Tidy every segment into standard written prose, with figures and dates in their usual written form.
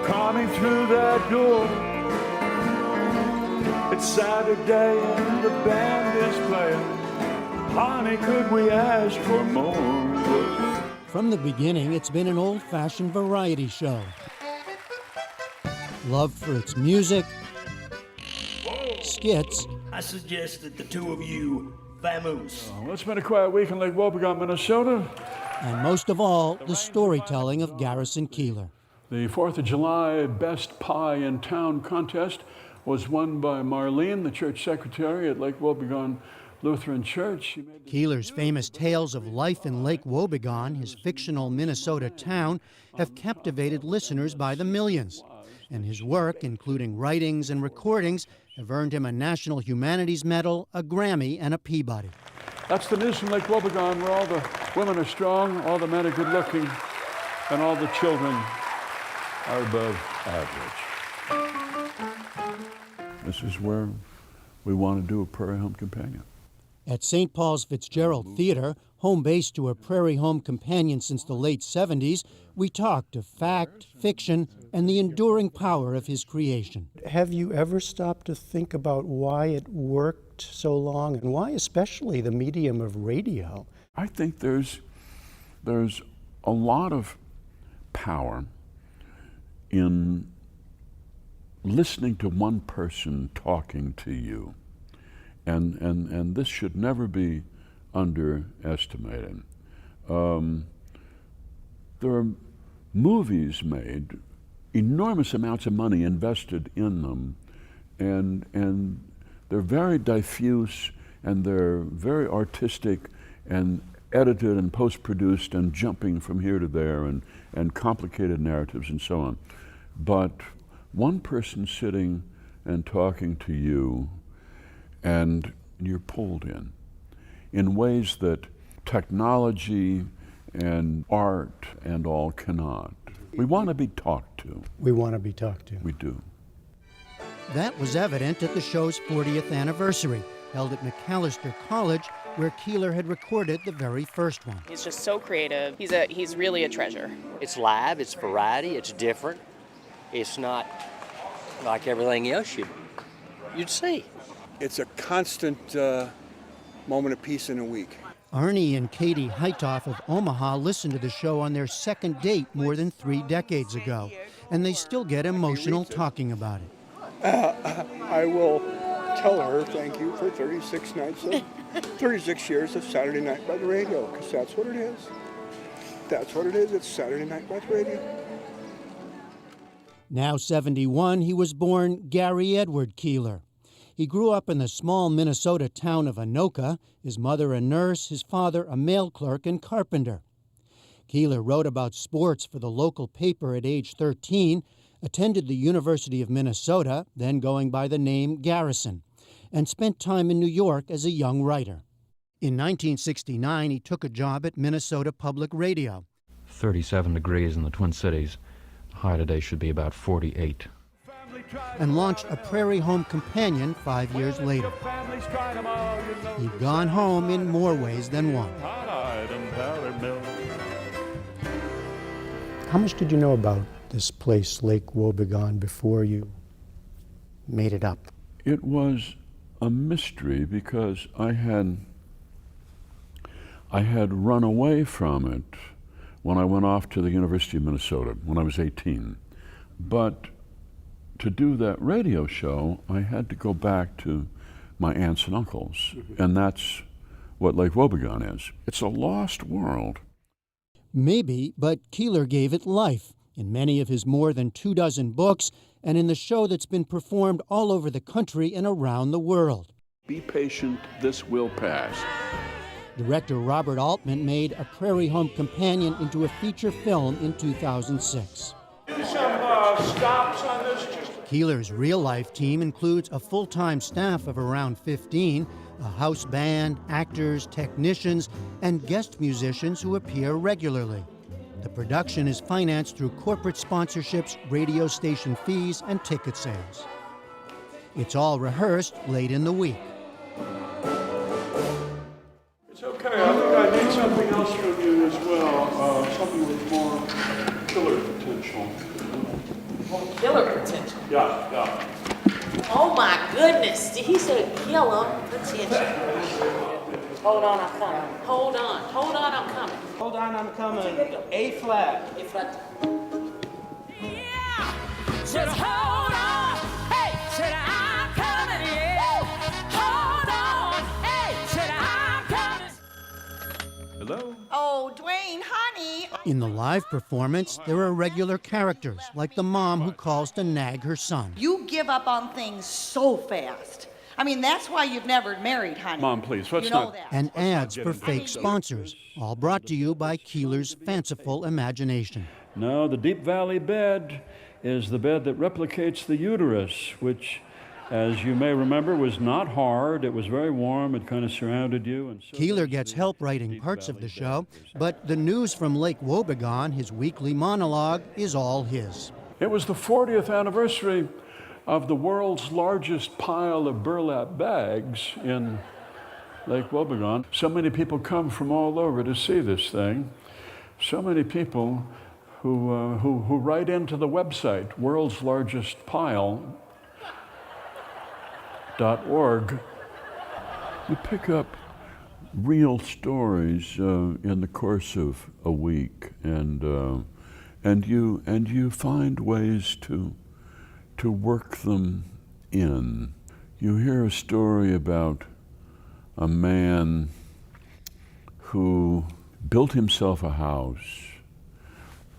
coming through that door. It's Saturday and the band is playing. Honey, could we ask for more? From the beginning, it's been an old-fashioned variety show. Loved for its music, skits. I suggest that the two of you vamoose. Well, it's been a quiet week in Lake Wobegon, Minnesota. And most of all, the storytelling of Garrison Keillor. The 4th of July Best Pie in Town contest was won by Marlene, the church secretary at Lake Wobegon Lutheran Church. Keillor's famous tales of life in Lake Wobegon, his fictional Minnesota town, have captivated listeners by the millions. And his work, including writings and recordings, have earned him a National Humanities Medal, a Grammy, and a Peabody. That's the news from Lake Wobegon, where all the women are strong, all the men are good-looking, and all the children are above average. This is where we want to do a Prairie Home Companion. At St. Paul's Fitzgerald Theater, home base to a Prairie Home Companion since the late 70s, we talked of fact, fiction, and the enduring power of his creation. Have you ever stopped to think about why it worked so long, and why especially the medium of radio? I think there's a lot of power in listening to one person talking to you. And this should never be underestimated. There are movies made, enormous amounts of money invested in them, and they're very diffuse, and they're very artistic, and edited and post-produced, and jumping from here to there, and complicated narratives and so on. But one person sitting and talking to you, and you're pulled in ways that technology and art and all cannot. We want to be talked to. We want to be talked to. We do. That was evident at the show's 40th anniversary, held at McAllister College, where Keillor had recorded the very first one. He's just so creative. He's really a treasure. It's live, it's variety, it's different. It's not like everything else you'd see. It's a constant moment of peace in a week. Arnie and Katie Heitoff of Omaha listened to the show on their second date more than 3 decades ago, and they still get emotional talking about it. I will tell her thank you for 36 years of Saturday Night by the Radio, because that's what it is. That's what it is. It's Saturday Night by the Radio. Now 71, he was born Gary Edward Keillor. He grew up in the small Minnesota town of Anoka, his mother a nurse, his father a mail clerk and carpenter. Keillor wrote about sports for the local paper at age 13, attended the University of Minnesota, then going by the name Garrison, and spent time in New York as a young writer. In 1969, he took a job at Minnesota Public Radio. 37 degrees in the Twin Cities. The high today should be about 48. And launched a Prairie Home Companion 5 years later. He'd gone home in more ways than one. How much did you know about this place, Lake Wobegon, before you made it up? It was a mystery because I had run away from it when I went off to the University of Minnesota when I was 18. But to do that radio show, I had to go back to my aunts and uncles, and that's what Lake Wobegon is. It's a lost world. Maybe, but Keillor gave it life in many of his more than 24 books and in the show that's been performed all over the country and around the world. Be patient, this will pass. Director Robert Altman made A Prairie Home Companion into a feature film in 2006. Stops on this. Keillor's real-life team includes a full-time staff of around 15, a house band, actors, technicians, and guest musicians who appear regularly. The production is financed through corporate sponsorships, radio station fees, and ticket sales. It's all rehearsed late in the week. It's okay. I think I need something else from you as well. Something with more killer potential. killer potential. Yeah. Oh my goodness, he said killer potential. Hold on, I'm coming. Hold on, I'm coming. Hold on, I'm coming. A flat. A flat. Yeah, just hold on. Hey, said I'm coming. Yeah, hold on. Hey, said I'm coming. Hello? Oh, Dwayne, honey. In the live performance, there are regular characters, like the mom who calls to nag her son. You give up on things so fast. I mean, that's why you've never married, honey. Mom, please, let's you know not... that. And ads for fake sponsors, all brought to you by Keillor's fanciful imagination. No, the Deep Valley bed is the bed that replicates the uterus, which, as you may remember, was not hard. It was very warm. It kind of surrounded you. And so Keillor gets help writing parts of the show, but the news from Lake Wobegon, his weekly monologue, is all his. It was the 40th anniversary of the world's largest pile of burlap bags in Lake Wobegon. So many people come from all over to see this thing. So many people who write into the website, worldslargestpile.org. You pick up real stories in the course of a week, and you find ways to work them in. You hear a story about a man who built himself a house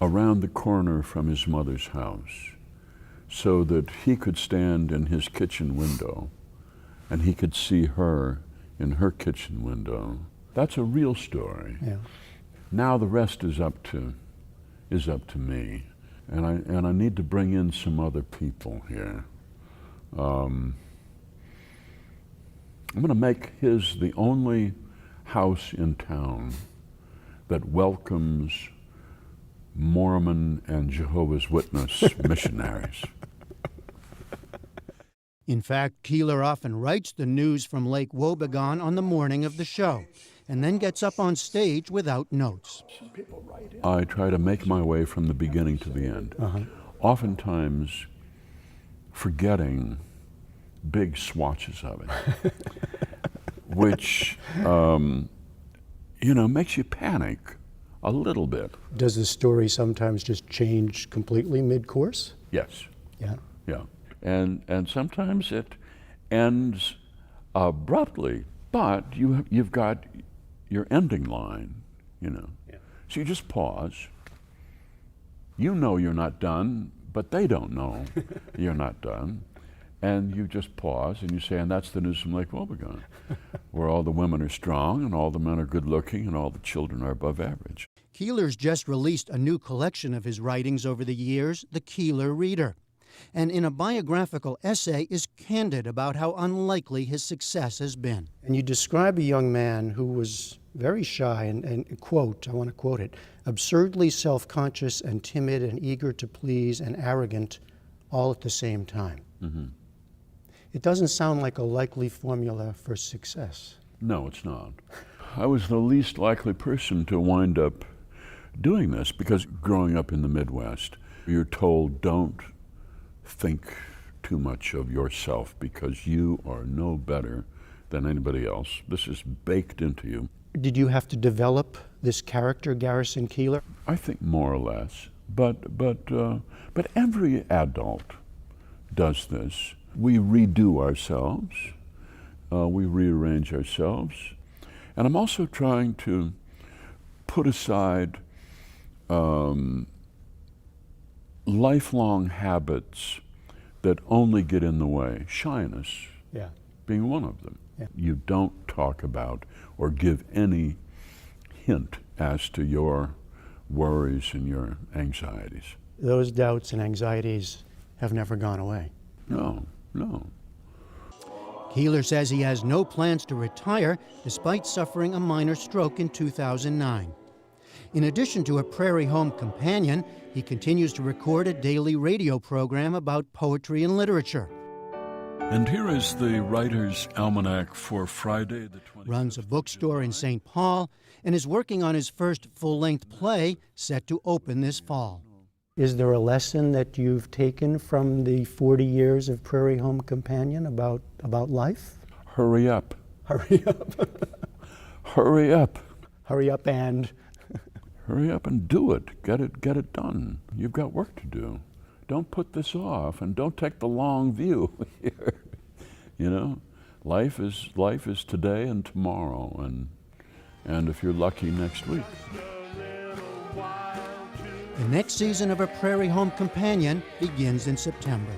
around the corner from his mother's house so that he could stand in his kitchen window and he could see her in her kitchen window. That's a real story. Yeah. Now the rest is up to me. And I need to bring in some other people here. I'm going to make his the only house in town that welcomes Mormon and Jehovah's Witness missionaries. In fact, Keillor often writes the news from Lake Wobegon on the morning of the show, and then gets up on stage without notes. I try to make my way from the beginning to the end, oftentimes forgetting big swatches of it, which, makes you panic a little bit. Does the story sometimes just change completely mid-course? Yes. Yeah. Yeah. And sometimes it ends abruptly, but you've got your ending line, Yeah. So you just pause. You know you're not done, but they don't know you're not done. And you just pause and you say, and that's the news from Lake Wobegon, where all the women are strong and all the men are good looking and all the children are above average. Keillor's just released a new collection of his writings over the years, The Keillor Reader. And in a biographical essay is candid about how unlikely his success has been. And you describe a young man who was very shy and quote, I want to quote it, absurdly self-conscious and timid and eager to please and arrogant all at the same time. Mm-hmm. It doesn't sound like a likely formula for success. No, it's not. I was the least likely person to wind up doing this because growing up in the Midwest, you're told don't think too much of yourself because you are no better than anybody else. This is baked into you. Did you have to develop this character, Garrison Keillor? I think more or less, but every adult does this. We redo ourselves, we rearrange ourselves, and I'm also trying to put aside lifelong habits that only get in the way, shyness being one of them. Yeah. You don't talk about or give any hint as to your worries and your anxieties. Those doubts and anxieties have never gone away. No. Keillor says he has no plans to retire despite suffering a minor stroke in 2009. In addition to a Prairie home companion, he continues to record a daily radio program about poetry and literature. And here is the Writer's Almanac for Friday the 20th. Runs a bookstore in St. Paul and is working on his first full-length play set to open this fall. Is there a lesson that you've taken from the 40 years of Prairie Home Companion about life? Hurry up. Hurry up. Hurry up. Hurry up and... Hurry up and do it. Get it done. You've got work to do. Don't put this off, and don't take the long view here. You know, life is today and tomorrow, and if you're lucky, next week. The next season of A Prairie Home Companion begins in September.